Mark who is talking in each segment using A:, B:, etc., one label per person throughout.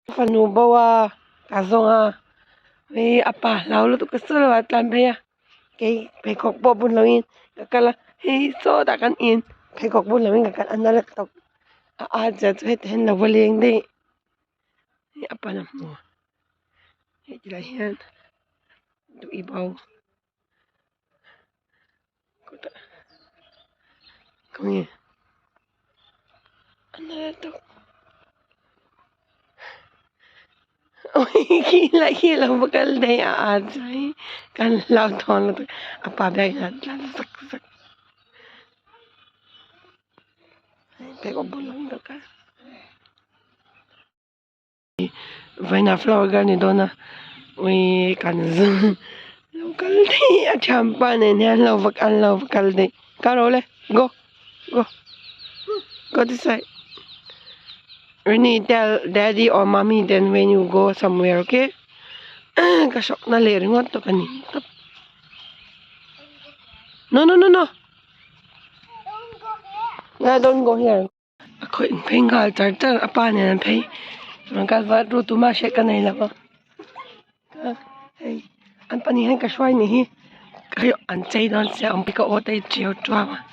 A: Fanu bawa kazonga we apa laulu tu kesel watan baya kay pekok po pun lawin kakala hey so takan in pekok pun lawin kakal analak tok aaja tu het hen lawaleng de apa namu het lahian tu ibaw kota kami analak tok gila bakal day aaja kan law ton apa bay sak sak pekok pun lawin kakal Vaina flower garden dona we kan local day at champagne and an local day. Carole, go, go this side. Really tell daddy or mommy then when you go somewhere, okay? Kasok na leringot to kanin. No. Yeah, don't go here. Ako yung pengal charter apa niyan pay. Magkalvat ro tumasya ka na ilaba. Hey, an panihan ka shway ni kayo an chay don siya ang pika otay chiyo chwa.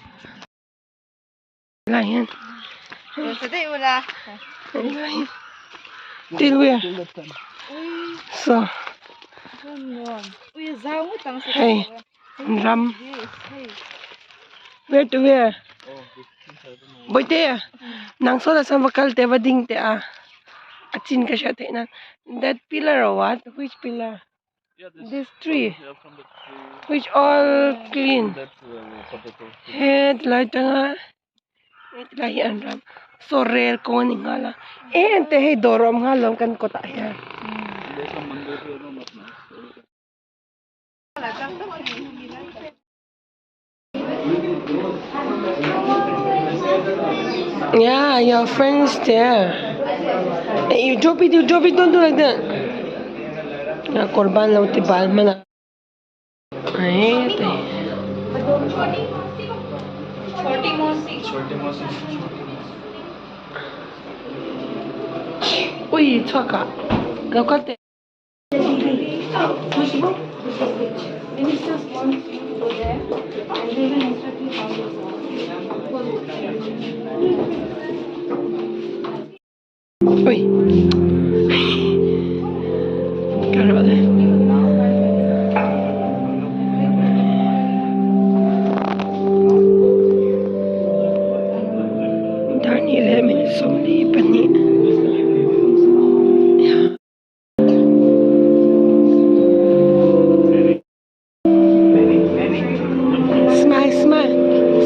A: Layan.
B: Today wala.
A: Layan. Tilwe. So.
B: Uy, zaw mo tang sa.
A: Hey. Ram. Where to where? Boy te. Nang so sa bakal te bading te ah. Achin ka siya te na. That pillar or what? Which pillar?
C: Yeah,
A: this tree.
C: Yeah, from the tree.
A: Which all clean.
C: That's potato.
A: Head light nga. It lahian ram. So rare ko ni ngala. Ente hey dorom ngalom kan kota ya.
C: There's some mango here, no, not nice.
A: Yeah, your friends there. Hey, you drop it, don't do like that. Na korban lang tibal man. Ay, tay. Uy, tsaka. Lokate.
B: Ministers want you to go there and they will instruct you how to go.
A: Uy. Caramba. Daniel Hemming som lipen i.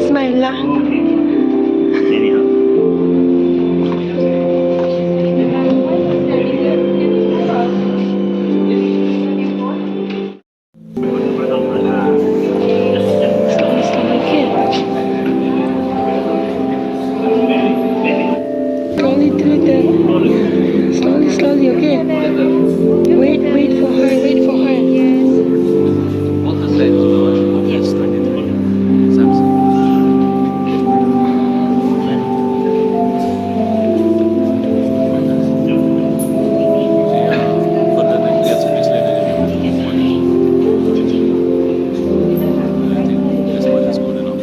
A: Smile lah. Slowly, okay? Wait for her.
C: What's the size? Yes, 23. Samsung. For the next year, service later, money. I think this much is good enough.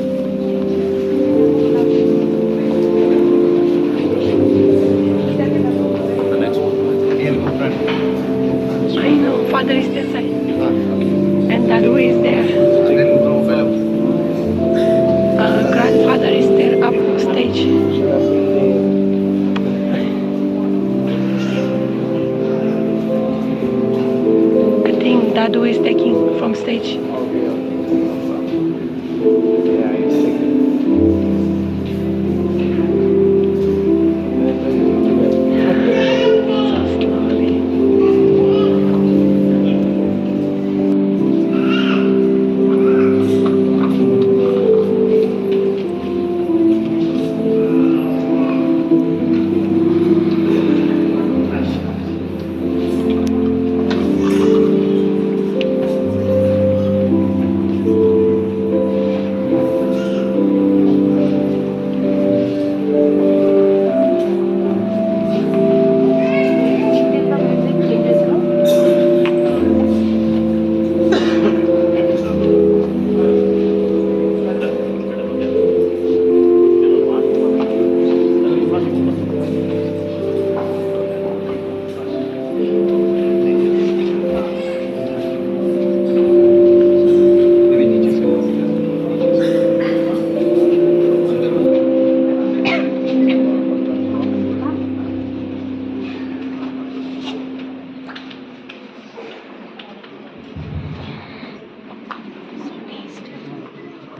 C: The next one.
A: I know, father is that side. And Dadu is there. Grandfather is there up stage. I think Dadu is taking from stage.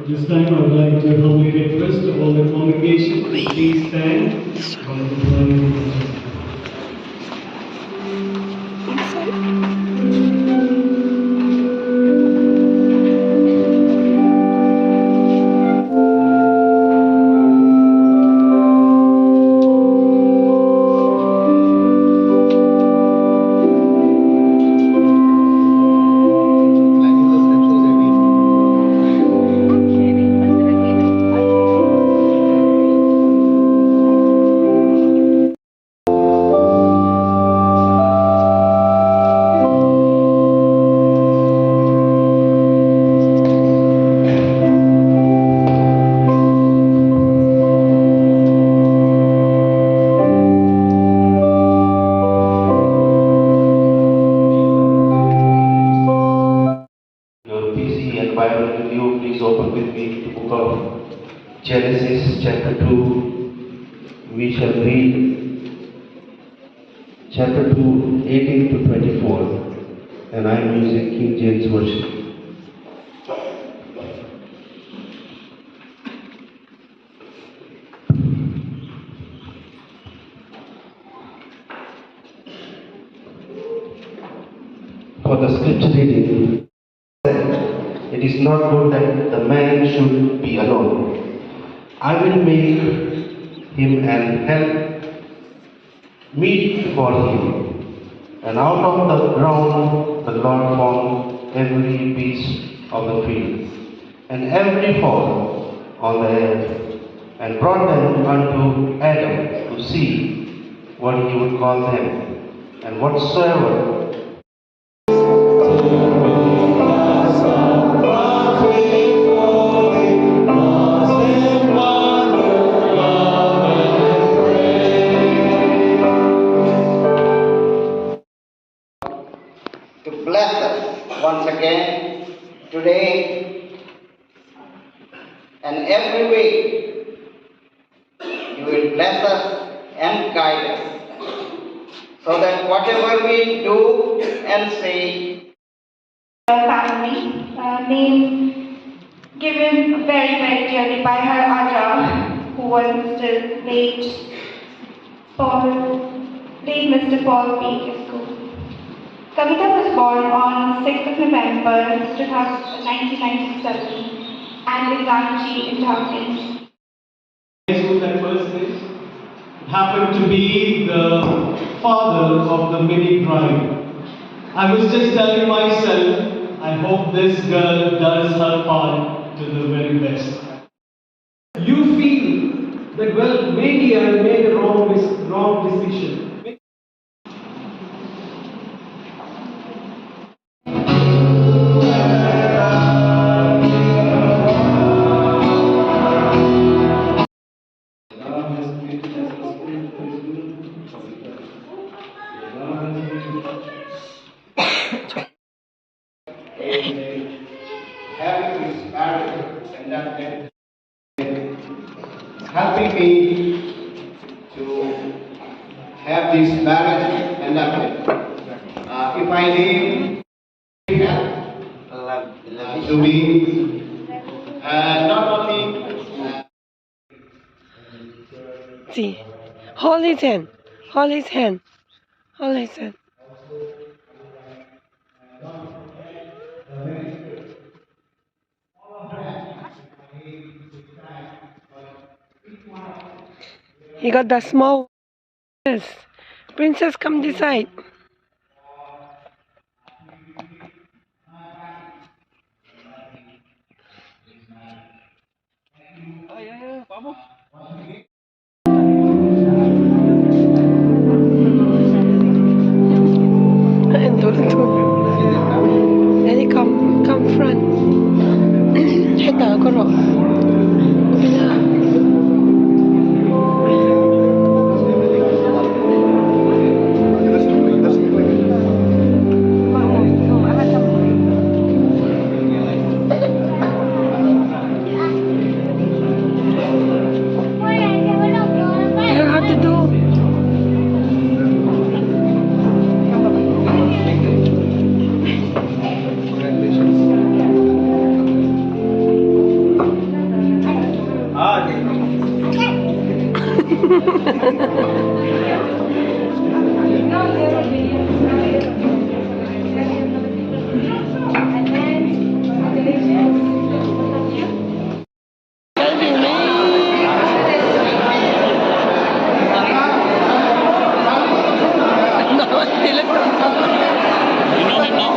D: This time I would like to humbly request all the congregation to please stand while the flag
E: please open with me the book of Genesis chapter 2. We shall read chapter 2, 18 to 24, and I am using King James Version. For the scripture reading, it is not good that the man should be alone. I will make him an help meet for him. And out of the ground the Lord formed every beast of the field, and every fowl on the earth, and brought them unto Adam to see what he would call them. And whatsoever
F: to bless us once again today and every week. You will bless us and guide us so that whatever we do and say,
B: family name given very, very dearly by her Aja, who was Mr. late Mr. Paul P. Isco. Kavita was born on 6th of November 1997 and is Ranchi in Jharkhand.
D: who that person is. Happened to be the father of the mini bride. I was just telling myself, I hope this girl does her part to the very best. You feel that, well, maybe I made a wrong decision.
F: having this marriage conducted, helping me to have this marriage conducted. If I need help to me, not only
A: See, hold his hand, hold his hand, hold his hand. He got the small. Yes. Princess, come this side. And then he come front. Hãy tờ con rồi. How to do?
C: You know him now?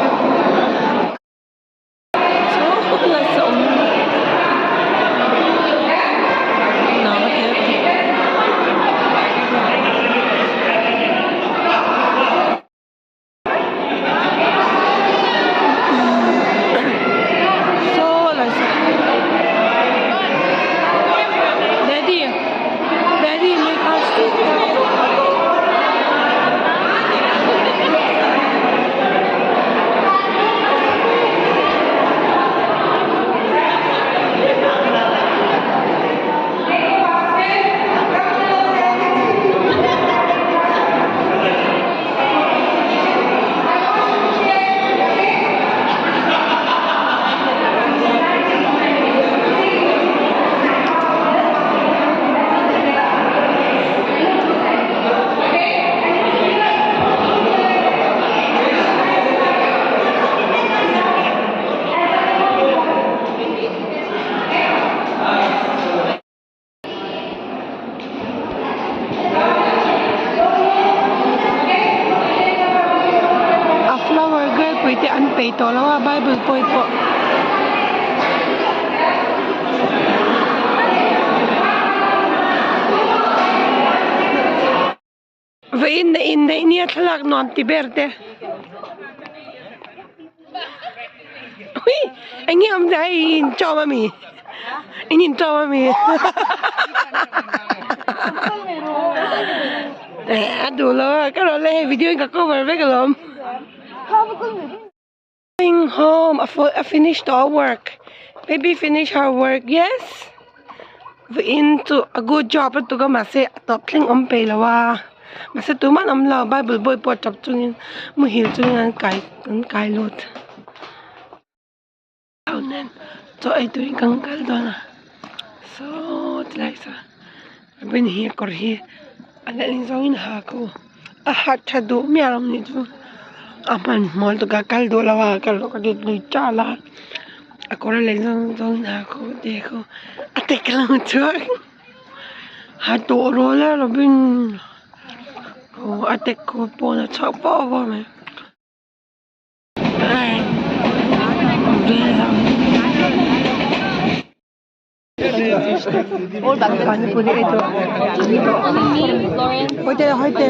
A: Pay to lawa Bible po ito. In niya talak no antiberde. Uy, ang iyam dahil chowa mi. Inin chowa mi. Adulo, karo le video ka cover vegalom. Going home. I finished our work. Baby finished her work. Yes. We into a good job. To go mase topling pay lawa. Mase tuman la Bible boy po top tungin muhil tungin kai lot. Aunen. So I doing kangkal dona. So like so. I've been here kor here. Alaling sawin hako. Ahat chadu miaram ni tu. Aman molto caldo lawa caldo che lui chala ancora le zon ako deko ate kala mucho adoro la robin o ate ko pona chopo bo me ai pani puri ito hoite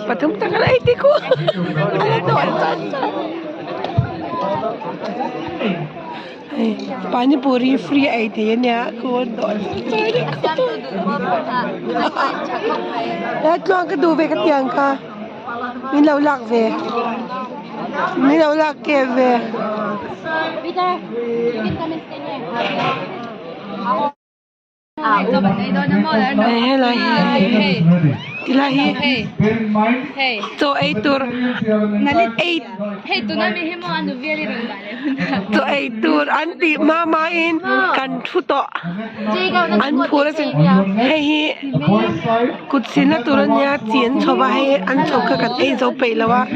A: Patum takal ay ko. Pani puri free ay थेเนี่ยคุณโดนแล้วลองก็ดูไปกันยังค่ะมีเราลักเวมีเราลักเก็บเวTilahi.
G: Hey.
A: So 8 tour. 8.
G: Hey, tu nami himo anu very rundale.
A: So 8 tour. Anti mama in kan futo. An pura sin. Hey kutsina turanya tien choba hey an choka kan ei zo pe lawa.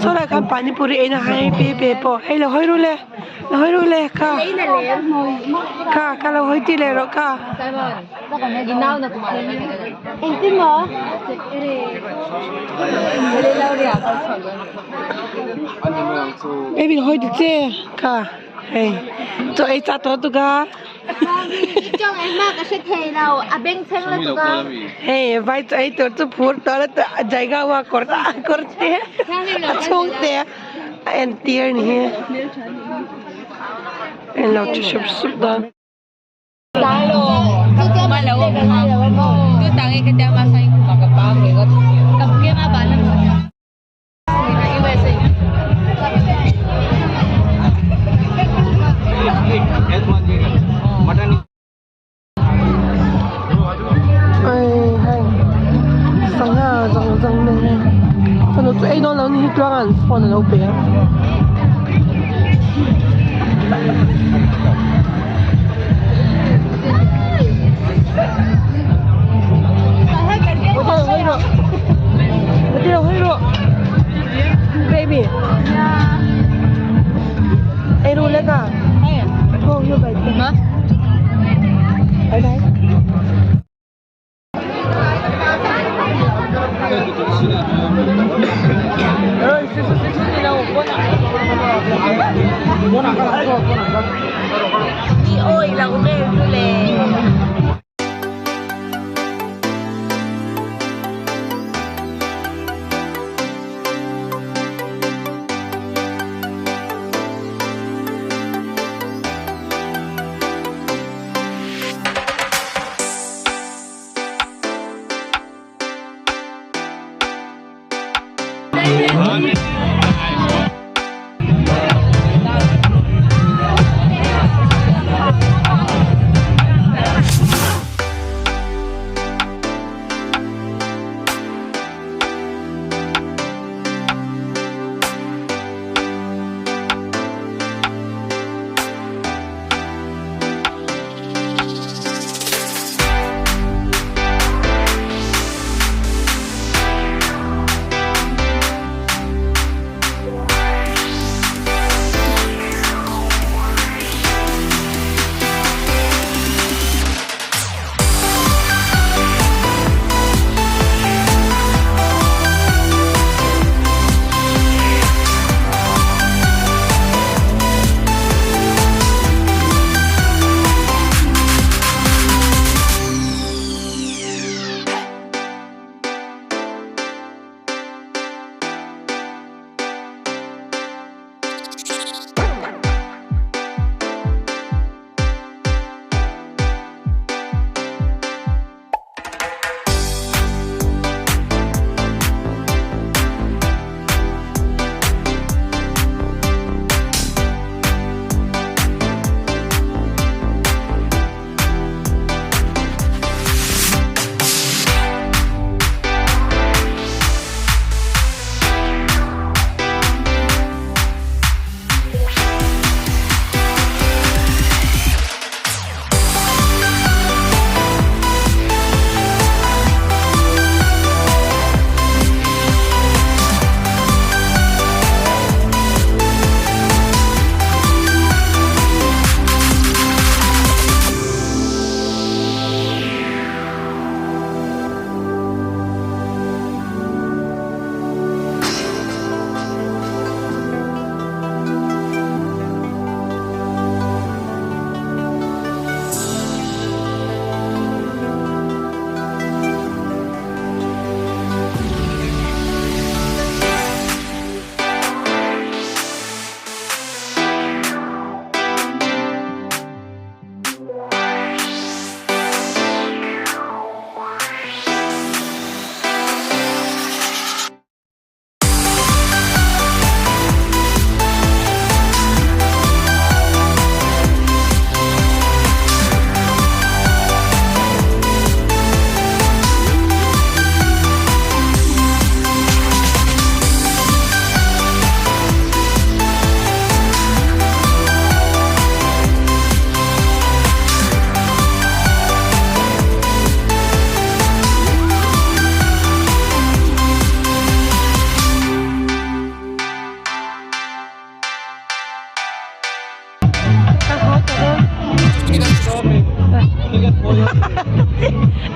A: So la kan pani puri ena hai pe po. Hey lo hoi rule ka. Ka la hoi ti le ro ka.
G: Ginaw na kumare.
A: Baby hoi ti che ka. Hey. So ei cha to tu ka.
G: Trong em ma ka se thei lao a beng theng la tu ka.
A: Hey, vai to ei to tu phur to la jaiga wa korte. Achong te. And tier ni he. And lo to shop sup da.
G: Malaw tu tangi ka dia masai ka ka pa ke ko kap ke ma ba na mo ja USA
A: Hai sang ha zong ne fa no tu ei no lo ni tlang an phone lo pe
G: Ni oi lang ulit ulit.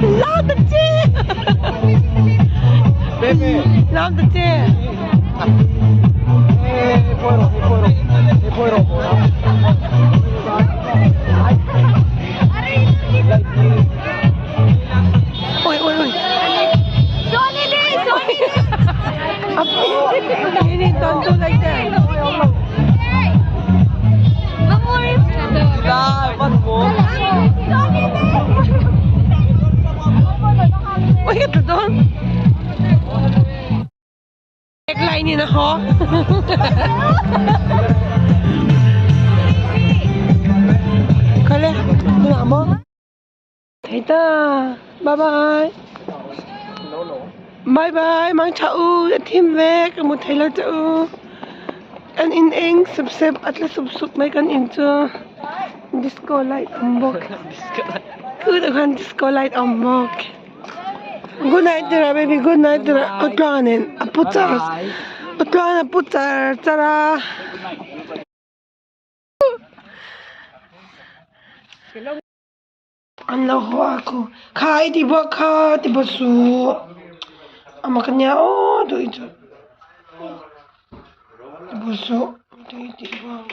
A: Love the chair. Love the chair. Oi, oi, oi. Ini don't do like that. Uy, ito doon. Neckline yun ako. Kale, muna mo. Ito, bye-bye. Bye-bye, mang chau, team vek, mo thela chau. An in sub atla sub may kan incho. Disco light ombok. Good kan disco light ombok. Good night, baby. Good night, Utlangan. Putar. Utlangan putar. Tara. Ang lawa ko. Kai di ba su? makanya oh tuh itu. Busuk itu itu bang.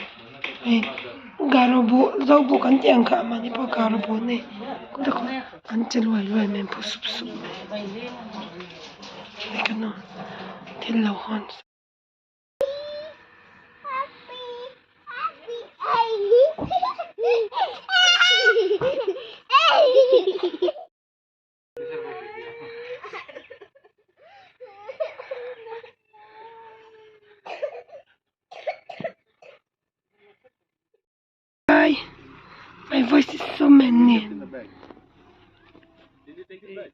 A: Garo bu, zau bu kan tiang ka mani po garo bu ne. Kuda ko ancel wai men pusup sup. Ikano tilaw hon. Bye. My voice is so many.
C: Did you take it back?